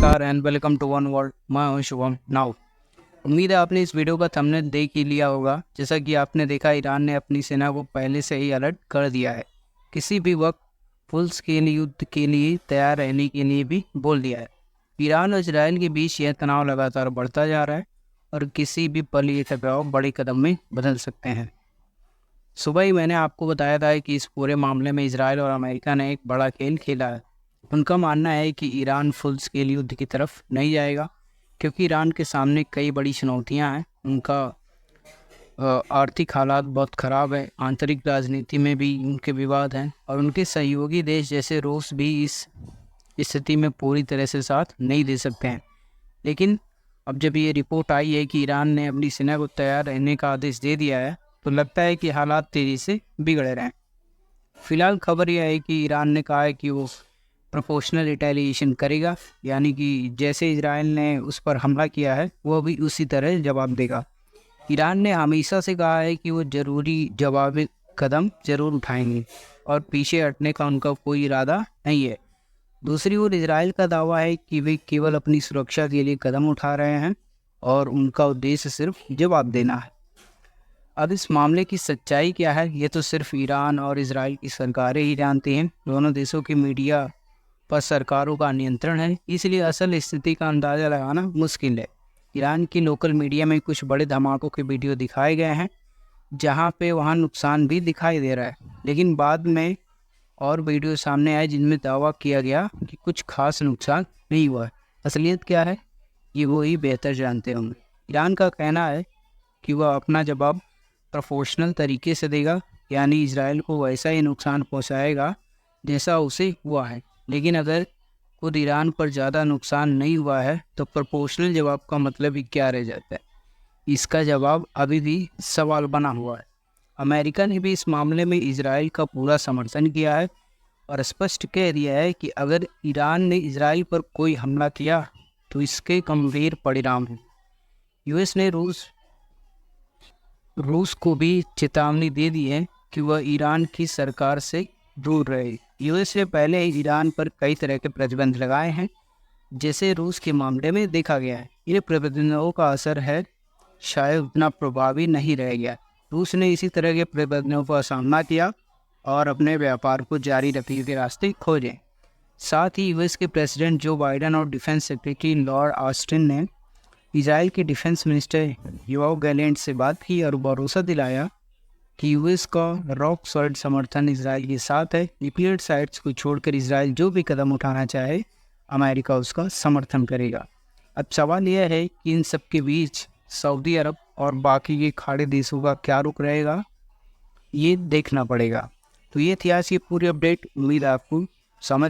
नमस्कार and welcome to one world. मैं हूं शुभम नाउ। उम्मीद है आपने इस वीडियो का थंबनेल देख ही लिया होगा। जैसा कि आपने देखा, ईरान ने अपनी सेना को पहले से ही अलर्ट कर दिया है। किसी भी वक्त फुल स्केल युद्ध के लिए तैयार रहने के लिए भी बोल दिया है। ईरान और इजराइल के बीच यह तनाव लगातार बढ़ता जा रहा है और किसी भी पल ये टकराव बड़े कदम में बदल सकते हैं। सुबह ही मैंने आपको बताया था कि इस पूरे मामले में इजराइल और अमेरिका ने एक बड़ा खेल खेला है। उनका मानना है कि ईरान फुल स्केल युद्ध की तरफ नहीं जाएगा, क्योंकि ईरान के सामने कई बड़ी चुनौतियां हैं। उनका आर्थिक हालात बहुत ख़राब है, आंतरिक राजनीति में भी उनके विवाद हैं और उनके सहयोगी देश जैसे रूस भी इस स्थिति में पूरी तरह से साथ नहीं दे सकते हैं। लेकिन अब जब ये रिपोर्ट आई है कि ईरान ने अपनी सेना को तैयार रहने का आदेश दे दिया है, तो लगता है कि हालात तेज़ी से बिगड़ रहे हैं। फिलहाल खबर यह है कि ईरान ने कहा है कि वो प्रोपोर्शनल रिटेलिएशन करेगा, यानी कि जैसे इजराइल ने उस पर हमला किया है वो भी उसी तरह जवाब देगा। ईरान ने हमेशा से कहा है कि वो ज़रूरी जवाबी कदम ज़रूर उठाएंगे और पीछे हटने का उनका कोई इरादा नहीं है। दूसरी ओर इजराइल का दावा है कि वे केवल अपनी सुरक्षा के लिए कदम उठा रहे हैं और उनका उद्देश्य सिर्फ जवाब देना है। अब इस मामले की सच्चाई क्या है, ये तो सिर्फ ईरान और इजराइल की सरकारें ही जानती हैं। दोनों देशों की मीडिया पर सरकारों का नियंत्रण है, इसलिए असल स्थिति का अंदाज़ा लगाना मुश्किल है। ईरान की लोकल मीडिया में कुछ बड़े धमाकों के वीडियो दिखाए गए हैं, जहां पे वहां नुकसान भी दिखाई दे रहा है, लेकिन बाद में और वीडियो सामने आए जिनमें दावा किया गया कि कुछ खास नुकसान नहीं हुआ है। असलियत क्या है ये वो ही बेहतर जानते होंगे। ईरान का कहना है कि वह अपना जवाब प्रोपोर्शनल तरीके से देगा, यानी इजराइल को वैसा ही नुकसान पहुंचाएगा जैसा उसे हुआ है। लेकिन अगर खुद ईरान पर ज़्यादा नुकसान नहीं हुआ है तो प्रोपोर्शनल जवाब का मतलब ही क्या रह जाता है? इसका जवाब अभी भी सवाल बना हुआ है। अमेरिका ने भी इस मामले में इजराइल का पूरा समर्थन किया है और स्पष्ट कह दिया है कि अगर ईरान ने इजराइल पर कोई हमला किया तो इसके गंभीर परिणाम हैं। यूएस ने रूस को भी चेतावनी दे दी है कि वह ईरान की सरकार से दूर रहे। यूएस ने पहले ही ईरान पर कई तरह के प्रतिबंध लगाए हैं, जैसे रूस के मामले में देखा गया है। ये प्रतिबंधों का असर है शायद उतना प्रभावी नहीं रह गया। रूस ने इसी तरह के प्रतिबंधों का सामना किया और अपने व्यापार को जारी रखने के रास्ते खोजे। साथ ही यूएस के प्रेसिडेंट जो बाइडेन और डिफेंस सेक्रेटरी लॉर्ड ऑस्टिन ने इजराइल के डिफेंस मिनिस्टर योआव गैलेंट से बात की और भरोसा दिलाया कि यूएस का रॉक सॉलिड समर्थन इजराइल के साथ है। न्यूक्लियर साइट्स को छोड़कर इजराइल जो भी कदम उठाना चाहे, अमेरिका उसका समर्थन करेगा। अब सवाल यह है कि इन सब के बीच सऊदी अरब और बाकी के खाड़ी देशों का क्या रुख रहेगा, ये देखना पड़ेगा। तो ये थी आज की पूरी अपडेट। उम्मीद आपको समझ